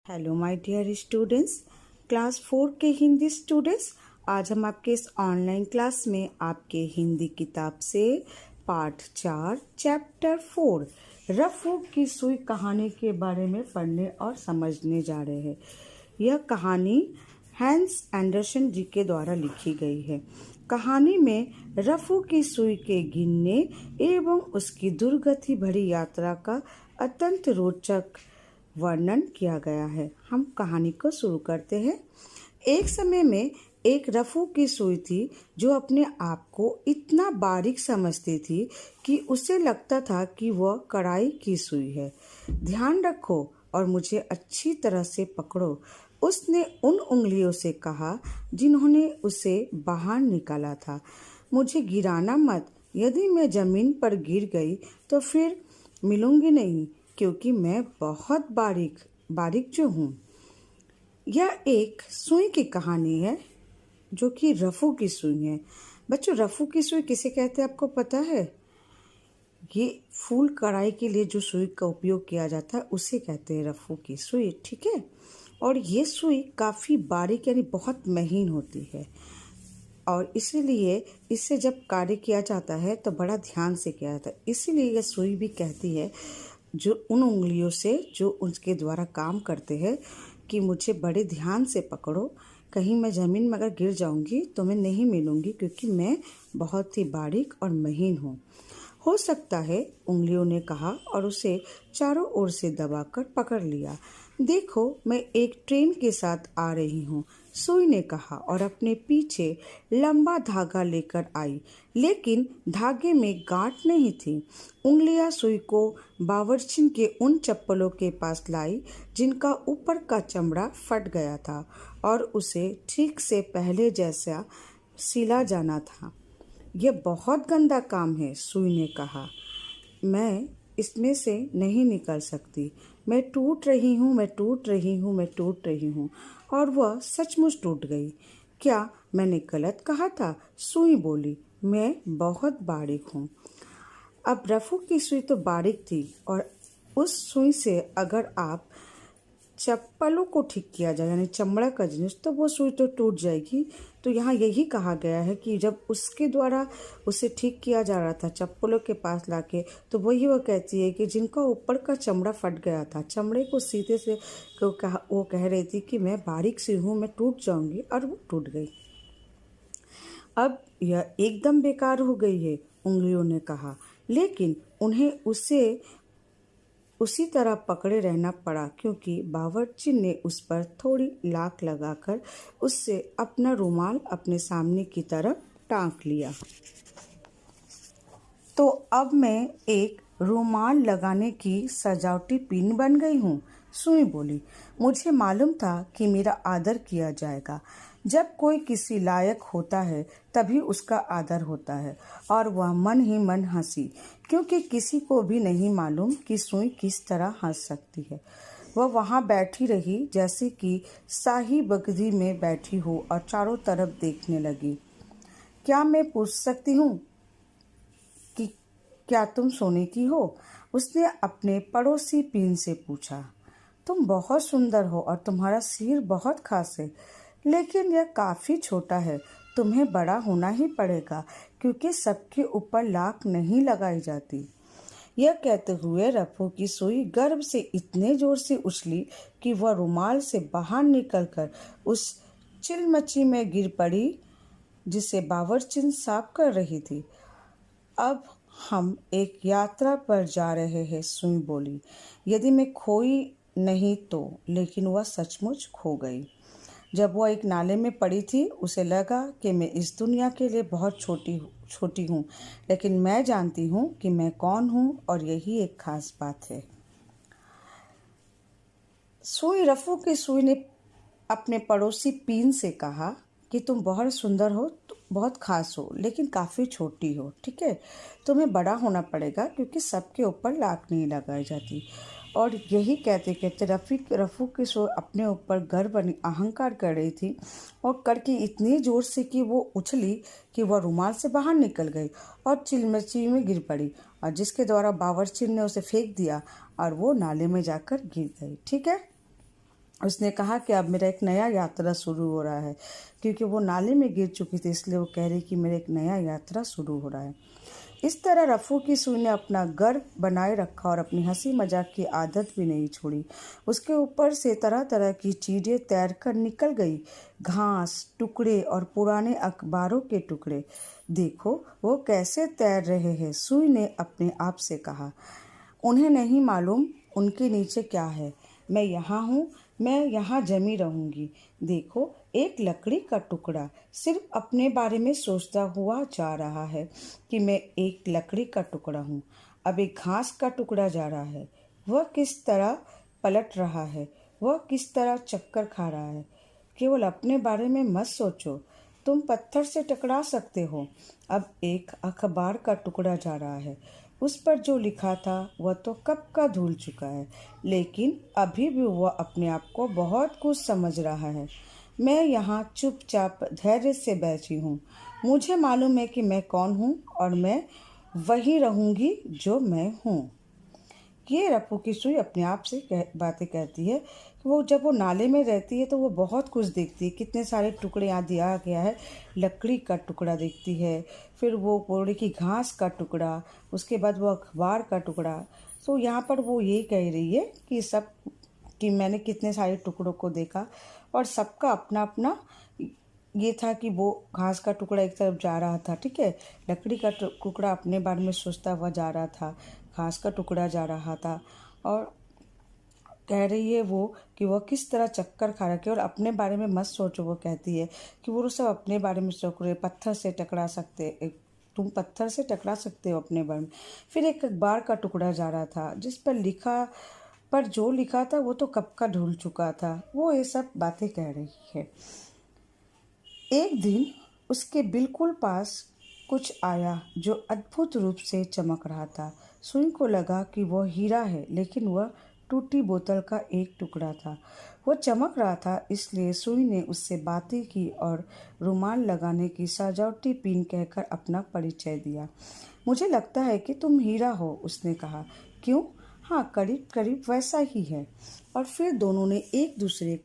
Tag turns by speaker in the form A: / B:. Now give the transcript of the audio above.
A: Hello my dear students, class 4 के Hindi students. आज हम आपके इस ऑनलाइन क्लास में आपके हिंदी किताब से पाठ 4 चैप्टर 4 रफू की सुई कहानी के बारे में पढ़ने और समझने जा रहे हैं। यह कहानी हैंस एंडरसन जी के द्वारा लिखी गई है। कहानी में रफू की सुई के गिनने एवं उसकी दुर्गति भरी यात्रा का अत्यंत रोचक वर्णन किया गया है। हम कहानी को शुरू करते हैं। एक समय में एक रफू की सुई थी जो अपने आप को इतना बारीक समझती थी कि उसे लगता था कि वह कढ़ाई की सुई है। ध्यान रखो और मुझे अच्छी तरह से पकड़ो, उसने उन उंगलियों से कहा जिन्होंने उसे बाहर निकाला था। मुझे गिराना मत, यदि मैं जमीन पर गिर गई तो फिर मिलूंगी नहीं, क्योंकि मैं बहुत बारीक जो हूँ। यह एक सुई की कहानी है जो कि रफू की सुई है। बच्चों, रफू की सुई किसे कहते हैं आपको पता है? ये फूल कढ़ाई के लिए जो सुई का उपयोग किया जाता है उसे कहते हैं रफू की सुई, ठीक है। और ये सुई काफ़ी बारीक यानी बहुत महीन होती है और इसीलिए इससे जब कार्य किया जाता है तो बड़ा ध्यान से किया जाता है। इसीलिए यह सुई भी कहती है जो उन उंगलियों से जो उसके द्वारा काम करते हैं कि मुझे बड़े ध्यान से पकड़ो, कहीं मैं ज़मीन में अगर गिर जाऊंगी तो मैं नहीं मिलूंगी, क्योंकि मैं बहुत ही बारीक और महीन हूँ। हो सकता है, उंगलियों ने कहा और उसे चारों ओर से दबाकर पकड़ लिया। देखो, मैं एक ट्रेन के साथ आ रही हूँ, सुई ने कहा और अपने पीछे लंबा धागा लेकर आई, लेकिन धागे में गांठ नहीं थी। उंगलियां सुई को बावर्चिन के उन चप्पलों के पास लाई जिनका ऊपर का चमड़ा फट गया था और उसे ठीक से पहले जैसा सिला जाना था। यह बहुत गंदा काम है, सुई ने कहा। मैं इसमें से नहीं निकल सकती। मैं टूट रही हूँ, मैं टूट रही हूँ, मैं टूट रही हूँ। और वह सचमुच टूट गई। क्या मैंने गलत कहा था? सुई बोली, मैं बहुत बारीक हूँ। अब रफू की सुई तो बारीक थी और उस सुई से अगर आप चप्पलों को ठीक किया जाए यानी चमड़ा का जिनिस, तो वो सुई तो टूट जाएगी। तो यहाँ यही कहा गया है कि जब उसके द्वारा उसे ठीक किया जा रहा था चप्पलों के पास लाके, तो वही वह कहती है कि जिनका ऊपर का चमड़ा फट गया था, चमड़े को सीधे से वो कह रही थी कि मैं बारीक सी हूँ, मैं टूट जाऊंगी, और वो टूट गई। अब यह एकदम बेकार हो गई है, उंगलियों ने कहा, लेकिन उन्हें उसी तरह पकड़े रहना पड़ा, क्योंकि बावर्ची ने उस पर थोड़ी लाक लगाकर उससे अपना रुमाल अपने सामने की तरफ टांक लिया। तो अब मैं एक रुमाल लगाने की सजावटी पिन बन गई हूँ, सुई बोली। मुझे मालूम था कि मेरा आदर किया जाएगा। जब कोई किसी लायक होता है तभी उसका आदर होता है। और वह मन ही मन हंसी, क्योंकि किसी को भी नहीं मालूम कि सुई किस तरह हंस सकती है। वह वहाँ बैठी रही जैसे कि शाही बगदी में बैठी हो और चारों तरफ देखने लगी। क्या मैं पूछ सकती हूँ कि क्या तुम सोने की हो? उसने अपने पड़ोसी पीन से पूछा। तुम बहुत सुंदर हो और तुम्हारा सिर बहुत खास है, लेकिन यह काफी छोटा है। तुम्हें बड़ा होना ही पड़ेगा, क्योंकि सबके ऊपर लाक नहीं लगाई जाती। यह कहते हुए रफू की सुई गर्व से इतने जोर से उछली कि वह रुमाल से बाहर निकलकर उस चिलमची में गिर पड़ी जिसे बावर्चिन साफ कर रही थी। अब हम एक यात्रा पर जा रहे हैं, सुई बोली। यदि मैं खोई नहीं तो, लेकिन वह सचमुच खो गई। जब वह एक नाले में पड़ी थी, उसे लगा कि मैं इस दुनिया के लिए बहुत छोटी हूँ, लेकिन मैं जानती हूँ कि मैं कौन हूँ, और यही एक खास बात है। रफू की सुई ने अपने पड़ोसी पीन से कहा कि तुम बहुत सुंदर हो, बहुत खास हो, लेकिन काफ़ी छोटी हो, ठीक है। तुम्हें बड़ा होना पड़ेगा, क्योंकि सबके ऊपर लाक नहीं लगाई जाती। और यही कहते कहते रफू की सुई अपने ऊपर गर्व अहंकार कर रही थी, और करके इतनी जोर से कि वो उछली कि वह रुमाल से बाहर निकल गई और चिलमची में गिर पड़ी, और जिसके द्वारा बावर्ची ने उसे फेंक दिया और वो नाले में जाकर गिर गई, ठीक है। उसने कहा कि अब मेरा एक नया यात्रा शुरू हो रहा है, क्योंकि वो नाले में गिर चुकी थी, इसलिए वो कह रही कि मेरा एक नया यात्रा शुरू हो रहा है। इस तरह रफ़ू की सुई ने अपना गर्व बनाए रखा और अपनी हंसी मजाक की आदत भी नहीं छोड़ी। उसके ऊपर से तरह तरह की चीज़ें तैर कर निकल गई, घास, टुकड़े और पुराने अखबारों के टुकड़े। देखो वो कैसे तैर रहे हैं, सुई ने अपने आप से कहा। उन्हें नहीं मालूम उनके नीचे क्या है। मैं यहाँ हूँ, मैं यहाँ जमी रहूँगी। देखो एक लकड़ी का टुकड़ा सिर्फ अपने बारे में सोचता हुआ जा रहा है कि मैं एक लकड़ी का टुकड़ा हूँ। अब एक घास का टुकड़ा जा रहा है, वह किस तरह पलट रहा है, वह किस तरह चक्कर खा रहा है। केवल अपने बारे में मत सोचो, तुम पत्थर से टकरा सकते हो। अब एक अखबार का टुकड़ा जा रहा है, उस पर जो लिखा था वह तो कब का धुल चुका है, लेकिन अभी भी वह अपने आप को बहुत कुछ समझ रहा है। मैं यहाँ चुपचाप धैर्य से बैठी हूँ। मुझे मालूम है कि मैं कौन हूँ और मैं वही रहूँगी जो मैं हूँ। ये रप्पू की सुई अपने आप से बातें कहती है कि जब वो नाले में रहती है तो वो बहुत कुछ देखती है। कितने सारे टुकड़े यहाँ दिया गया है, लकड़ी का टुकड़ा देखती है, फिर वो बोले कि घास का टुकड़ा, उसके बाद वो अखबार का टुकड़ा। तो यहाँ पर वो ये कह रही है कि मैंने कितने सारे टुकड़ों को देखा और सबका अपना अपना ये था कि वो घास का टुकड़ा एक तरफ जा रहा था, ठीक है, लकड़ी का टुकड़ा अपने बारे में सोचता हुआ जा रहा था, घास का टुकड़ा जा रहा था। और कह रही है वो कि वह किस तरह चक्कर खा रहा है। केवल अपने बारे में मत सोचो, वो कहती है कि वो सब अपने बारे में सोच रहे, पत्थर से टकरा सकते, तुम पत्थर से टकरा सकते हो अपने बारे में। फिर एक अखबार का टुकड़ा जा रहा था जिस पर जो लिखा था वो तो कब का धुल चुका था। वो ये सब बातें कह रही है। एक दिन उसके बिल्कुल पास कुछ आया जो अद्भुत रूप से चमक रहा था। सुई को लगा कि वह हीरा है, लेकिन वह टूटी बोतल का एक टुकड़ा था। वह चमक रहा था, इसलिए सुई ने उससे बातें की और रुमाल लगाने की सजावटी पिन कहकर अपना परिचय दिया। मुझे लगता है कि तुम हीरा हो, उसने कहा। क्यों? हाँ, करीब करीब वैसा ही है। और फिर दोनों ने एक दूसरे